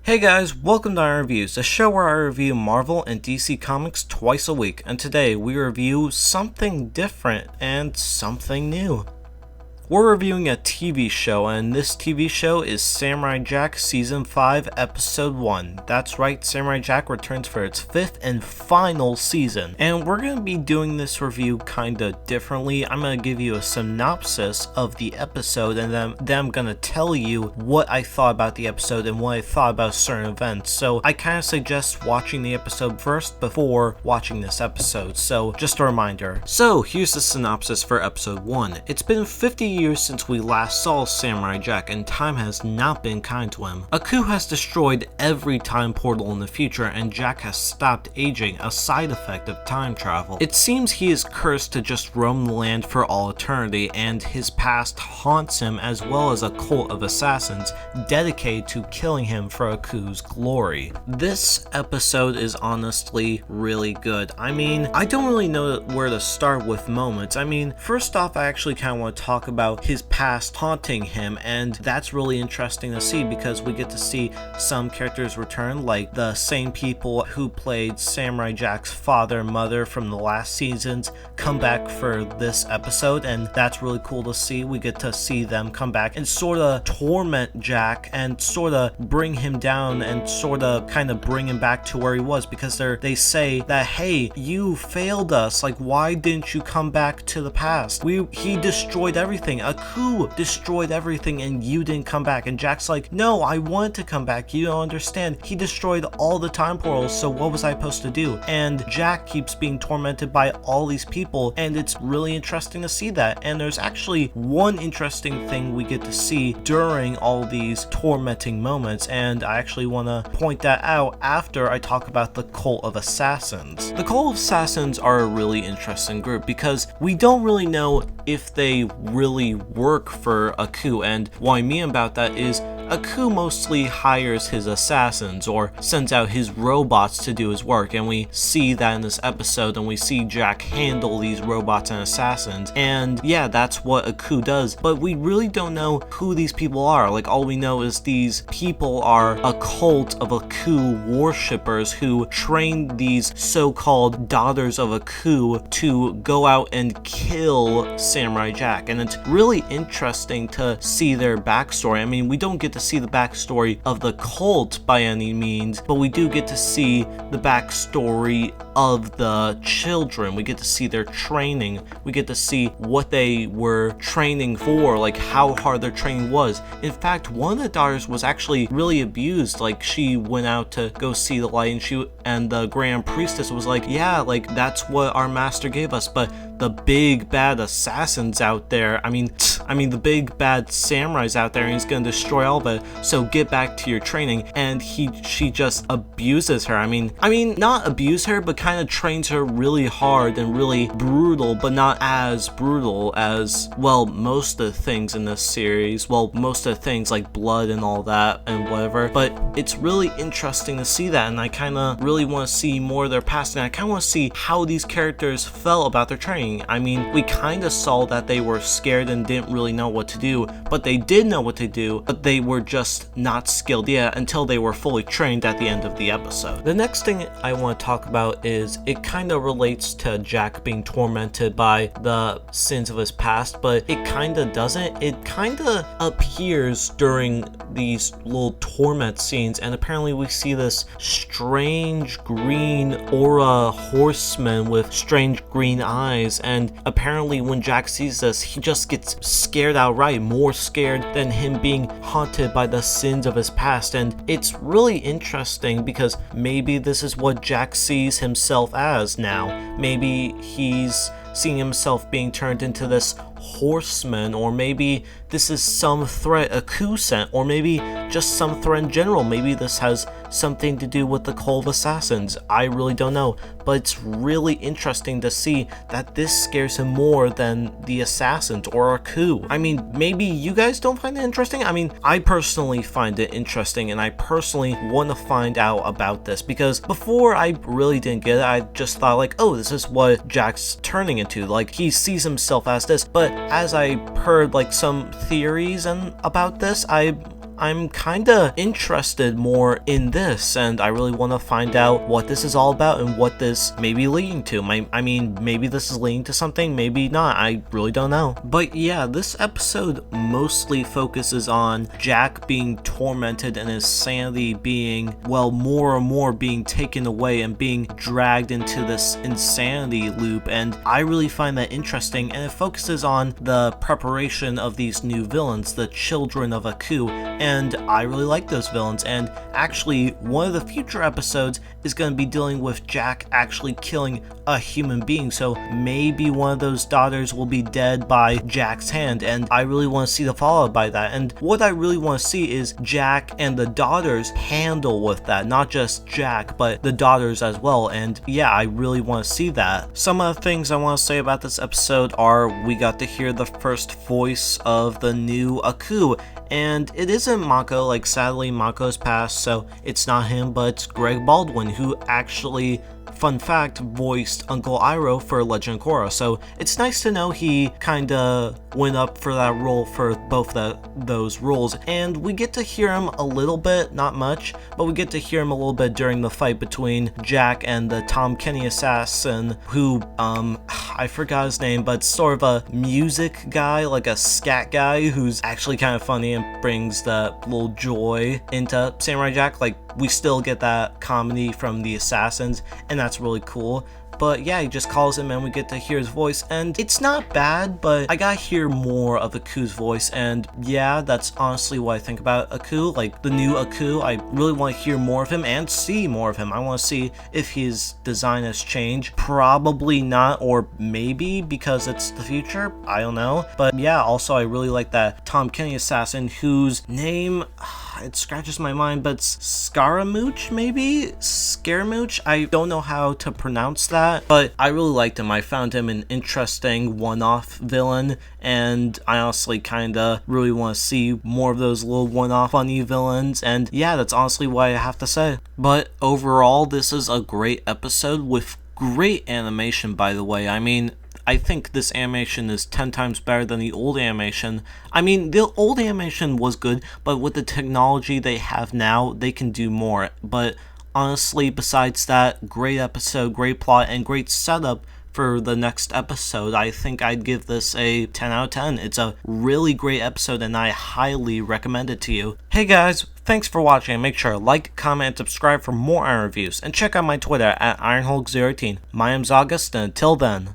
Hey guys, welcome to our reviews, a show where I review Marvel and DC Comics twice a week, and today we review something different and something new. We're reviewing a TV show, and this TV show is Samurai Jack Season 5, Episode 1. That's right, Samurai Jack returns for its 5th and final season. And we're going to be doing this review kinda differently. I'm going to give you a synopsis of the episode, and then I'm going to tell you what I thought about the episode and what I thought about certain events. So I kinda suggest watching the episode first before watching this episode, so just a reminder. So here's the synopsis for Episode 1. It's been 50 years since we last saw Samurai Jack, and time has not been kind to him. A coup has destroyed every time portal in the future, and Jack has stopped aging, a side effect of time travel. It seems he is cursed to just roam the land for all eternity, and his past haunts him, as well as a cult of assassins dedicated to killing him for a coup's glory. This episode is honestly really good. I mean, I don't really know where to start with moments. I mean, first off, I actually kind of want to talk about his past haunting him, and that's really interesting to see because we get to see some characters return, like the same people who played Samurai Jack's father and mother from the last seasons come back for this episode, and that's really cool to see. We get to see them come back and sort of torment Jack and sort of bring him down and sort of kind of bring him back to where he was, because they say that, hey, you failed us, like why didn't you come back to the past? He destroyed everything. A coup destroyed everything and you didn't come back. And Jack's like, no, I wanted to come back. You don't understand. He destroyed all the time portals, so what was I supposed to do? And Jack keeps being tormented by all these people, and it's really interesting to see that. And there's actually one interesting thing we get to see during all these tormenting moments, and I actually want to point that out after I talk about the Cult of Assassins. The Cult of Assassins are a really interesting group because we don't really know if they really work for a coup, and what I mean about that is a coup mostly hires his assassins or sends out his robots to do his work, and we see that in this episode, and we see Jack handle these robots and assassins, and yeah, that's what a coup does, but we really don't know who these people are. Like, all we know is these people are a cult of a coup worshippers who train these so-called daughters of a coup to go out and kill Samurai Jack, and it's really interesting to see their backstory. I mean, we don't get to see the backstory of the cult by any means, but we do get to see the backstory of the children. We get to see their training. We get to see what they were training for, like how hard their training was. In fact, one of the daughters was actually really abused. Like, she went out to go see the light, and the Grand Priestess was like, yeah, like that's what our master gave us, but the big bad assassins out there, I mean the big bad samurais out there, and he's gonna destroy all of it, so get back to your training. And she just abuses her. I mean not abuse her, but kind of trains her really hard and really brutal, but not as brutal as, well, most of the things in this series. Well, most of the things like blood and all that and whatever, but it's really interesting to see that, and I kind of really want to see more of their past, and I kind of want to see how these characters felt about their training. I mean, we kind of saw that they were scared and didn't really know what to do, but they did know what to do, but they were just not skilled yet until they were fully trained at the end of the episode. The next thing I want to talk about is it kind of relates to Jack being tormented by the sins of his past, but it kind of doesn't. It kind of appears during these little torment scenes, and apparently we see this strange green aura horseman with strange green eyes, and apparently when Jack sees this, he just gets scared outright, more scared than him being haunted by the sins of his past. And it's really interesting because maybe this is what Jack sees himself as now. Maybe he's seeing himself being turned into this horseman, or maybe this is some threat a coup sent, or maybe just some threat in general. Maybe this has something to do with the Cult of Assassins. I really don't know, but it's really interesting to see that this scares him more than the assassins or a coup. I mean, maybe you guys don't find it interesting. I mean, I personally find it interesting, and I personally want to find out about this, because before I really didn't get it. I just thought like, oh, this is what Jack's turning into. Like, he sees himself as this, but as I heard like some theories and about this, I'm kinda interested more in this, and I really want to find out what this is all about and what this may be leading to. I mean, maybe this is leading to something, maybe not, I really don't know. But yeah, this episode mostly focuses on Jack being tormented and his sanity being, well, more and more being taken away and being dragged into this insanity loop, and I really find that interesting, and it focuses on the preparation of these new villains, the Children of Aku, and I really like those villains. And actually, one of the future episodes is going to be dealing with Jack actually killing a human being, so maybe one of those daughters will be dead by Jack's hand, and I really want to see the follow-up by that. And what I really want to see is Jack and the daughters handle with that, not just Jack, but the daughters as well, and yeah, I really want to see that. Some of the things I want to say about this episode are we got to hear the first voice of the new Aku, and it isn't Mako, like sadly Mako's passed, so it's not him, but it's Greg Baldwin, who actually, fun fact, voiced Uncle Iroh for Legend of Korra, so it's nice to know he kinda went up for that role for both those roles, and we get to hear him a little bit, not much, but we get to hear him a little bit during the fight between Jack and the Tom Kenny assassin, who, I forgot his name, but sort of a music guy, like a scat guy, who's actually kind of funny and brings that little joy into Samurai Jack. Like, we still get that comedy from the assassins, and that's really cool. But yeah, he just calls him and we get to hear his voice, and it's not bad, but I gotta hear more of Aku's voice, and yeah, that's honestly what I think about Aku, like the new Aku. I really want to hear more of him and see more of him. I want to see if his design has changed. Probably not, or maybe because it's the future, I don't know. But yeah, also I really like that Tom Kenny assassin whose name, it scratches my mind, but it's Scaramouche, maybe? Scaramouche? I don't know how to pronounce that, but I really liked him. I found him an interesting one-off villain, and I honestly kinda really want to see more of those little one-off funny villains, and yeah, that's honestly what I have to say. But overall, this is a great episode with great animation, by the way. I mean, I think this animation is 10 times better than the old animation. I mean, the old animation was good, but with the technology they have now, they can do more. But honestly, besides that, great episode, great plot, and great setup for the next episode. I think I'd give this a 10 out of 10. It's a really great episode, and I highly recommend it to you. Hey guys, thanks for watching, and make sure to like, comment, and subscribe for more Iron reviews, and check out my Twitter at IronHulk018. My name's August, and until then.